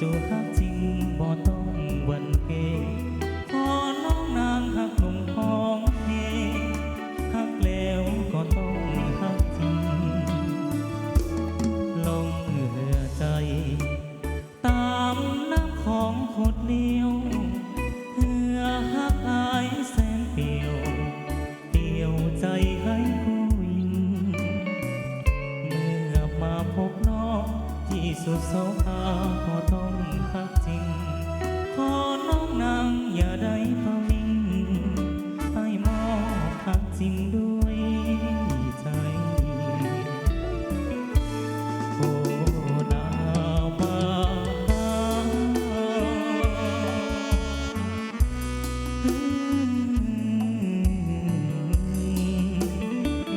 จูฮักจริงบ่ต้องหวันเกขอน้องนางหักหนุ่มของเฮหักแล้วก็ต้องหักจริงลงเรือใจตามน้ำของโคตรเลี้ยวเพื่อหักอายแสนเปลี่ยวเปี่ยวใจให้ผู้หญิงเมื่อมาพบน้องที่สุดโสภาก็ต้องหักจริงขอน้องนางอย่าได้พะวิงให้มอบหักจริงด้วยใจโอ้นาวมา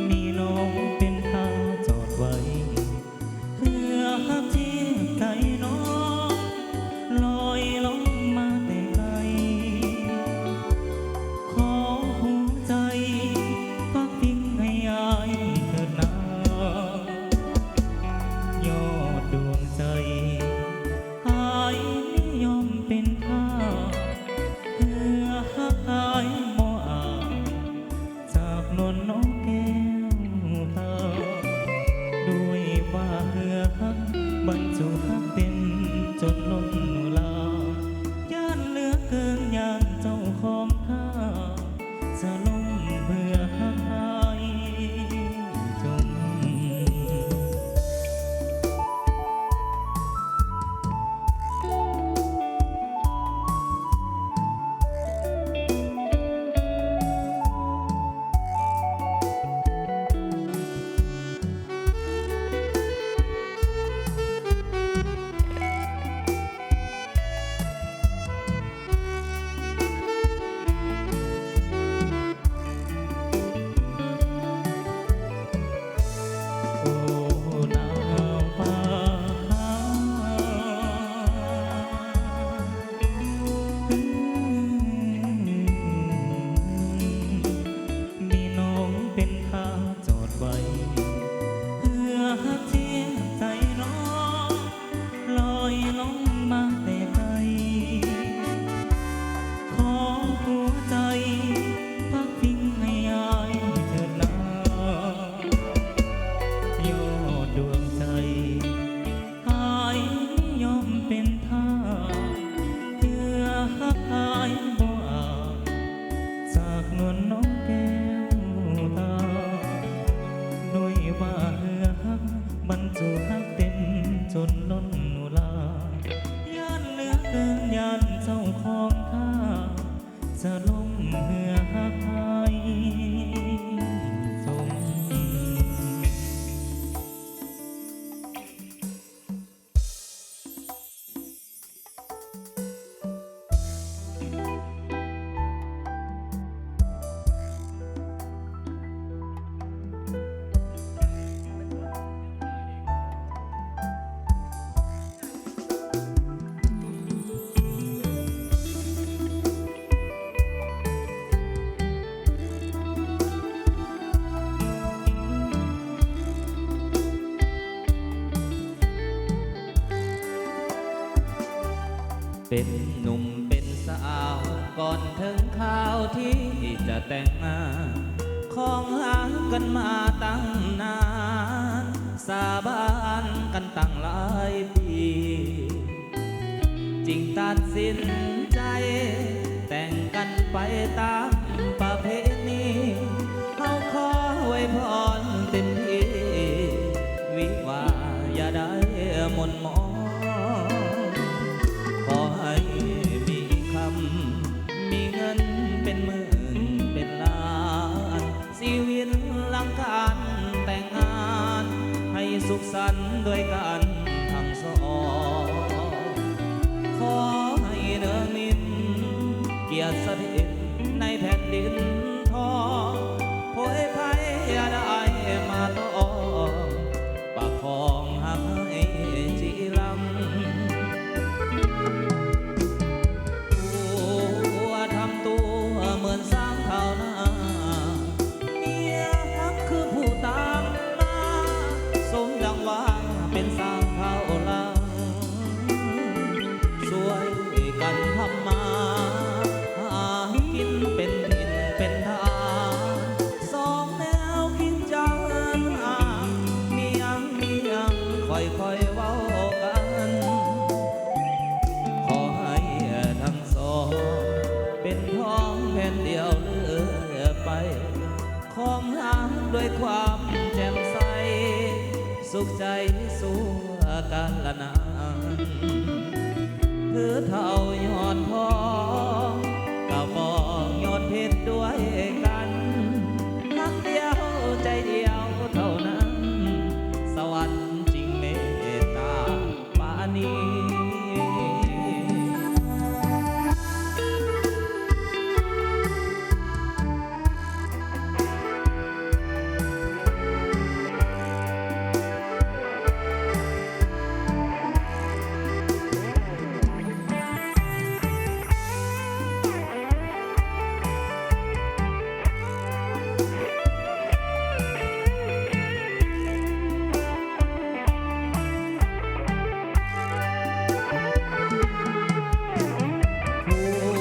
มีน้องเป็นท่าจอดไว้เพื่อหักที่ไกลน้องลอยลงมาแต่ไกลขอหัวใจพักพิงให้อายเถิดนายอดดวงใจอายนิยมเป็นท่าเพื่อหักอายบ่อาจจากนวลน้องแก้วตาด้วยว่าเหือหักบรรจุหักเต็มจนล้นลาย่านเหลือเกินย่านเจ้าของท่าจะล้มเบื่อหักอายจม โอ้นาวฟ้ามีน้องเป็นท่าจอดไว้เพื่อหักเทียบใจน้องลอยลงมาแต่ไกลขอหัวใจพักพิงให้อายเถิดนายอดดวงใจอายนิยมเป็นท่าเพื่อหักอายบ่อาจจากนวลน้องแก้วตาด้วยว่าเหือหักบรรจุหักเต็มจนล้นลาย่านเหลือเกินย่านเจ้าของท่าจะล้มเหือหักอายจม เป็นหนุ่มเป็นสาวก่อนถึงข่าวที่จะแต่งงานของหากันมาตั้งนานสาบานกันตั้งหลายปีจึงตัดสินใจแต่งกันไปตามประเพณีเขาขอไว้พรเต็มที่วิวาอย่าได้หม่นหมองขอให้มีคำมีเงินเป็นหมื่นเป็นล้านชีวิตหลังการแต่งงานให้สุขสันต์ด้วยกันทั้งสองขอให้เนื้อมินเกียรติสถิตในแผ่นดินทองโผยไผ่ได้มาต่อประคองหักให้จีลำทำตัวเหมือนสร้างข่าวหน้าเมียฮักคือผู้ตามมาสมดังว่าเป็นสร้างข่าวหลัง ค่อยๆเว้ากัน ขอให้ทั้งสองเป็นท้องแผ่นเดียวเลื่อไปของหาด้วยความแจ่มใสสุขใจสู้กันละนานถือเท่ายอดทองก็บอกยอดเพชรด้วยกันรักเดียวใจเดียวเท่านั้นสวรรค์จริงเมตตาปานี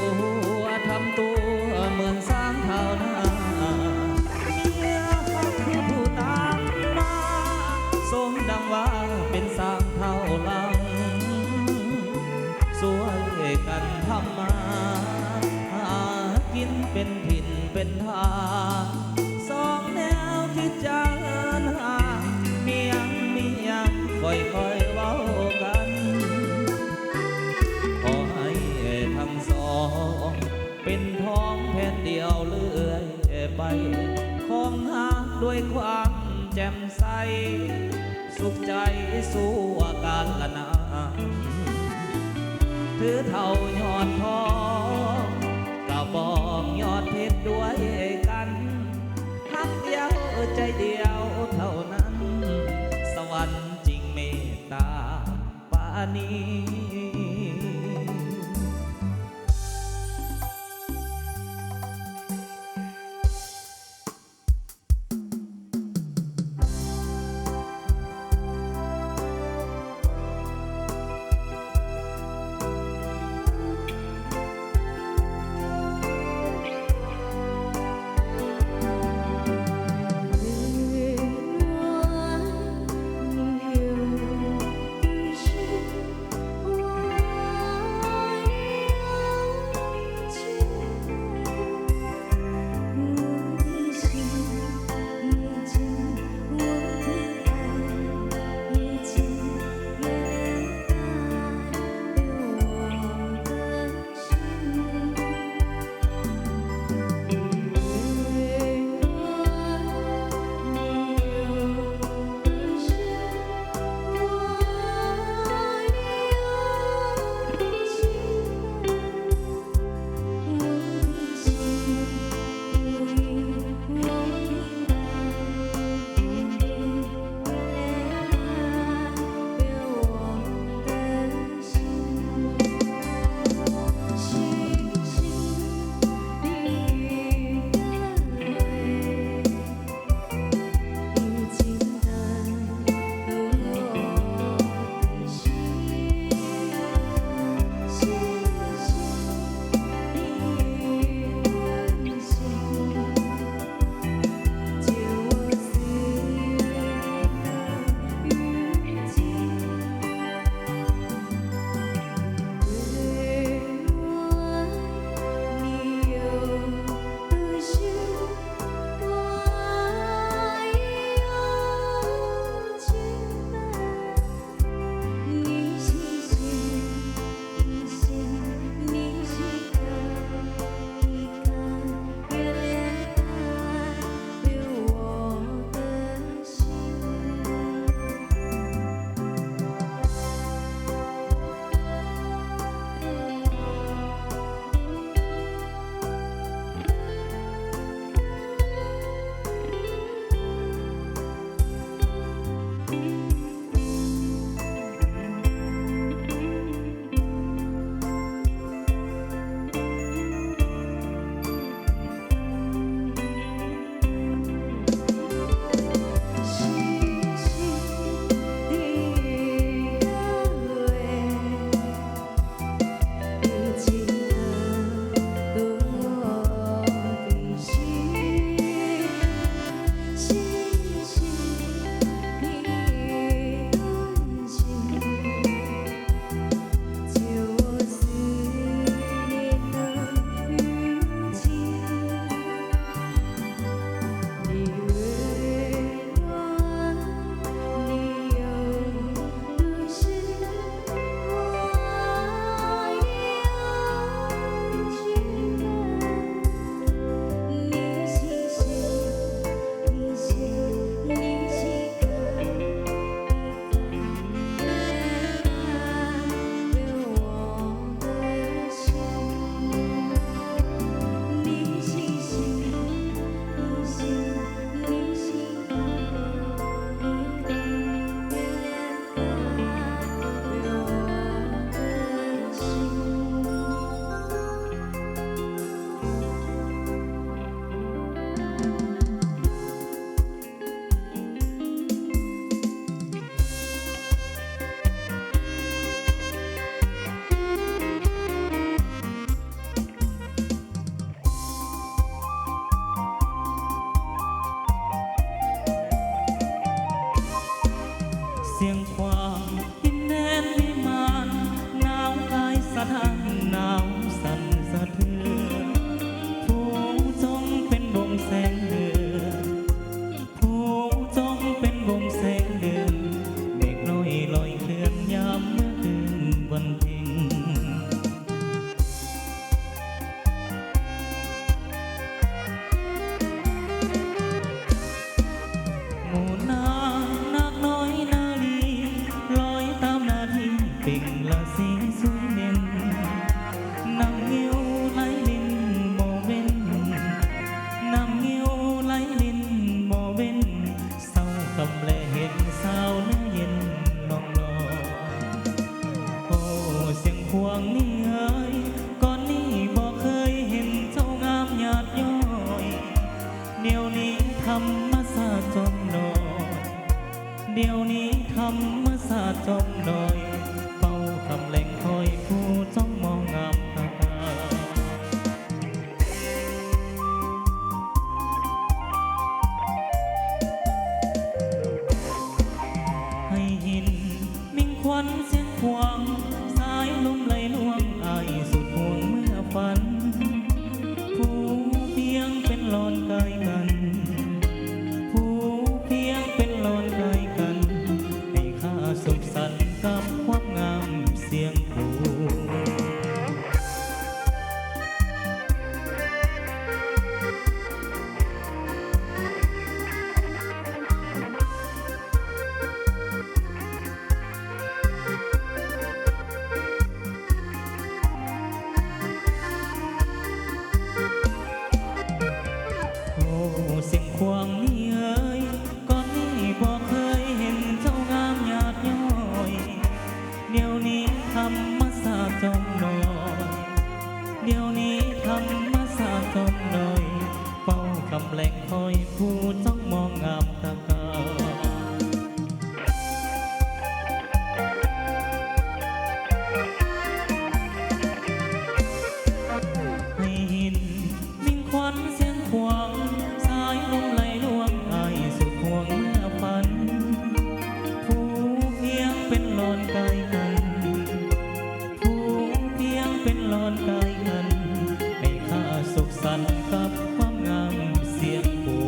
ผัวทำตัวเหมือนสร้างเท่านาเมียคือผู้ตามมาสมดังว่าเป็นสร้างเท่าหลังสวยกันทำมาหากินเป็นถิ่นเป็นทางสองแนวคิดจะเอินหามียังค่อยๆเว้ากัน ขอให้ทั้งสองเป็นท้องแผ่นเดียวเลื่อยไปของหาด้วยความแจ่มใสสุขใจสู้กันละนานถือเท่ายอดทองก็บอกยอดเพชรด้วยกันรักเดียวใจเดียวเท่านั้นสวรรค์จริงเมตตาปานี 我งความดินแดนวิมานหนาวกายสะท้านหนาวสั่นสะเทือนผู้จงเป็นวงแสงเดือนผู้จงเป็นวงแสงเดือนเด็กน้อยลอยเคลื่อนยามเมื่อคืนวันเพ็ญ หมู่นางนาคน้อยนาลีลอยตามนาทีเป่งละสีสวยเด่นนำเงี้ยวไหลลินโมเว้นนำเงี้ยวไหลลินโมเว้นเศร้ากำแลเห็นสาวเนื้อเย็นน้องลอยโอ้เสียงพวงนี่เอ๋ยก่อนนี้บ่เคยเห็นเจ้างามหยาดย้อยเดี๋ยวนี้ธรรมศาสตร์จมหน่อยเดี๋ยวนี้ธรรมศาสตร์จมหน่อยเฝ้าคำแหล่งคอยผู้จ้องมองงามตาให้หินมิ่งควันเสียงควงสายลมไหลลวงอายสุดห่วงเมื่อฝันผู้เพียงเป็นหลอนกายกันผู้เพียงเป็นหลอนกายกันให้ข้าสุขสันต์กับความงามเสียงผู้ โอ้เสียงควงนี่เอ๋ยก่อนนี้บ่เคยเห็นเจ้างามหยาดย้อยเดี๋ยวนี้ธรรมศาสตร์จมหน่อยเดี๋ยวนี้ธรรมศาสตร์จมหน่อยเฝ้ากำแหล่งคอยผู้จ้องมองงามตาเกา ให้หินมิ่งควันเสียงควงสายลมไหลลวงอายสุดห่วงเมื่อฝันผู้เพียงเป็นหลอนกายกันผู้เพียงเป็นหลอนกายกันให้ข้าสุขสันต์กับความงามเสียงผู้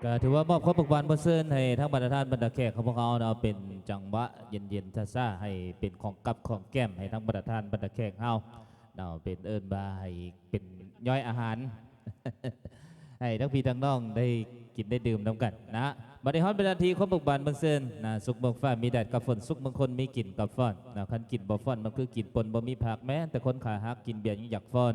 ก็ถือว่ามอบความปกบานบนเส้นให้ทั้งบรรดาท่านบรรดาแขกของพวกเขาเอาเป็นจังหวะเย็นๆซ่าๆให้เป็นของกับของแก้มให้ทั้งบรรดาท่านบรรดาแขกเฮาเอาเป็นเอิญบาให้เป็นย่อยอาหาร ให้ทั้งพี่ทั้งน้องได้กินได้ดื่มน้ำกันนะบัดนี้ฮอตเป็นนาทีความปกบานบนเส้นนะสุกเมืองฟ้ามีแดดกับฝนสุกบางคนมีกลิ่นกับฟ้อนนะคันกลิ่นบ่ฟ้อนมันคือกลิ่นปนบ่มีผักแม้แต่คนขาหักกินเบียร์ยังอยากฟ้อน